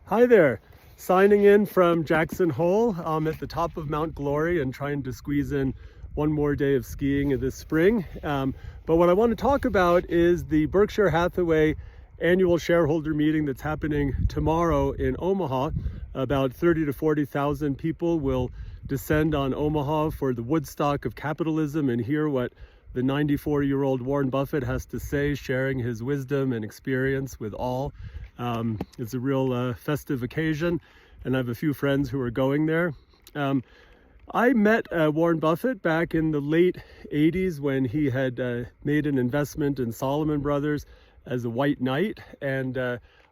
Hi there, signing in from Jackson Hole. I'm at the top of Mount Glory and trying to squeeze in one more day of skiing this spring. But what I want to talk about is the Berkshire Hathaway annual shareholder meeting that's happening tomorrow in Omaha. About 30 to 40,000 people will descend on Omaha for the Woodstock of Capitalism and hear what the 94-year-old Warren Buffett has to say, sharing his wisdom and experience with all. It's a real festive occasion, and I have a few friends who are going there. I met Warren Buffett back in the late 80s when he had made an investment in Salomon Brothers as a white knight, and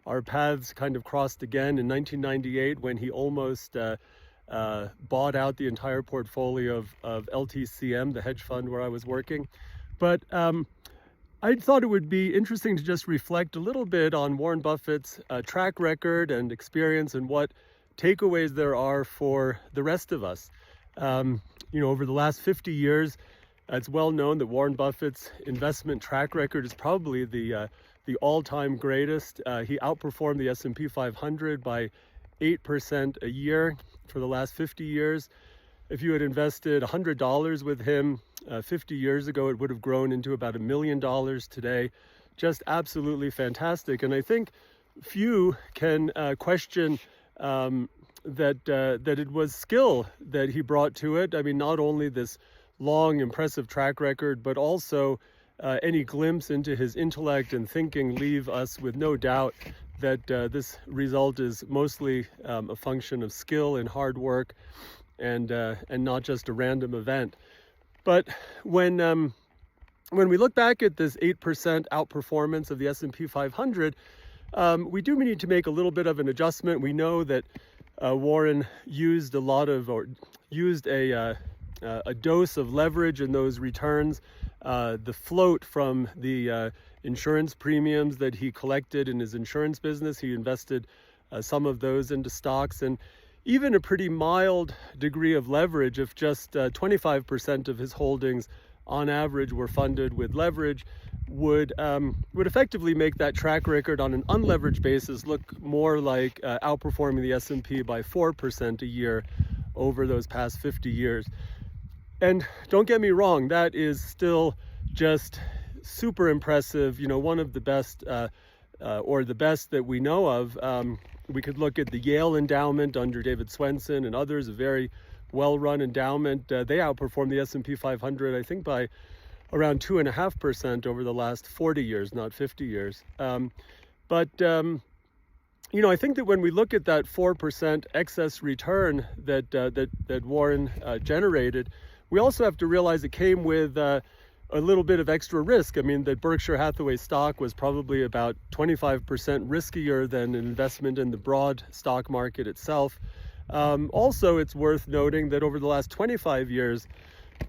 our paths kind of crossed again in 1998 when he almost bought out the entire portfolio of LTCM, the hedge fund where I was working. But I thought it would be interesting to just reflect a little bit on Warren Buffett's track record and experience and what takeaways there are for the rest of us. Over the last 50 years, it's well known that Warren Buffett's investment track record is probably the all-time greatest. He outperformed the S&P 500 by 8% a year for the last 50 years. If you had invested $100 with him 50 years ago, it would have grown into about $1 million today. Just absolutely fantastic. And I think few can question that it was skill that he brought to it. I mean, not only this long, impressive track record, but also any glimpse into his intellect and thinking leave us with no doubt that this result is mostly a function of skill and hard work, and not just a random event. But when we look back at this 8% outperformance of the S&P 500, we do need to make a little bit of an adjustment. We know that Warren used a dose of leverage in those returns. The float from the insurance premiums that he collected in his insurance business, he invested some of those into stocks, and even a pretty mild degree of leverage, if just 25% of his holdings on average were funded with leverage, would effectively make that track record on an unleveraged basis look more like outperforming the S&P by 4% a year over those past 50 years. And don't get me wrong, that is still just super impressive, one of the best or the best that we know of. We could look at the Yale endowment under David Swensen and others, a very well-run endowment. They outperformed the S&P 500, I think, by around 2.5% over the last 40 years, not 50 years. I think that when we look at that 4% excess return that Warren generated, we also have to realize it came with a little bit of extra risk. I mean, that Berkshire Hathaway stock was probably about 25% riskier than an investment in the broad stock market itself. Also, it's worth noting that over the last 25 years,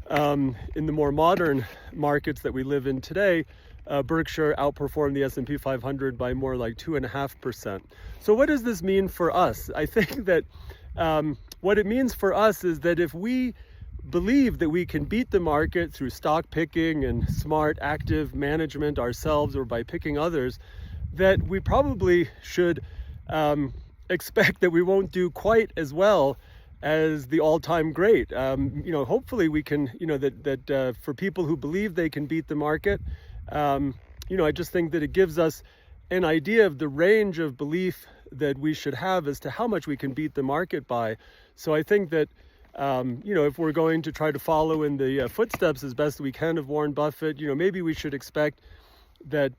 in the more modern markets that we live in today, Berkshire outperformed the S&P 500 by more like 2.5%. So what does this mean for us? I think that what it means for us is that if we believe that we can beat the market through stock picking and smart, active management ourselves or by picking others, that we probably should expect that we won't do quite as well as the all-time great. Hopefully we can, for people who believe they can beat the market, I just think that it gives us an idea of the range of belief that we should have as to how much we can beat the market by. So I think that if we're going to try to follow in the footsteps as best we can of Warren Buffett, maybe we should expect that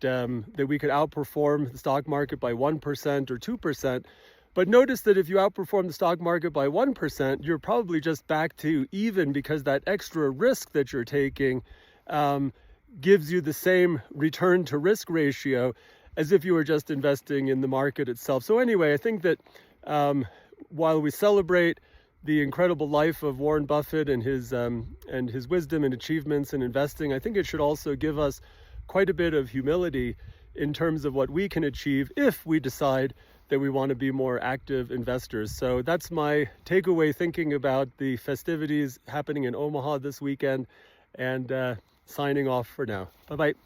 we could outperform the stock market by 1% or 2%. But notice that if you outperform the stock market by 1%, you're probably just back to even, because that extra risk that you're taking gives you the same return to risk ratio as if you were just investing in the market itself. So anyway, I think that while we celebrate the incredible life of Warren Buffett and his wisdom and achievements in investing, I think it should also give us quite a bit of humility in terms of what we can achieve if we decide that we want to be more active investors. So that's my takeaway thinking about the festivities happening in Omaha this weekend, and signing off for now. Bye-bye.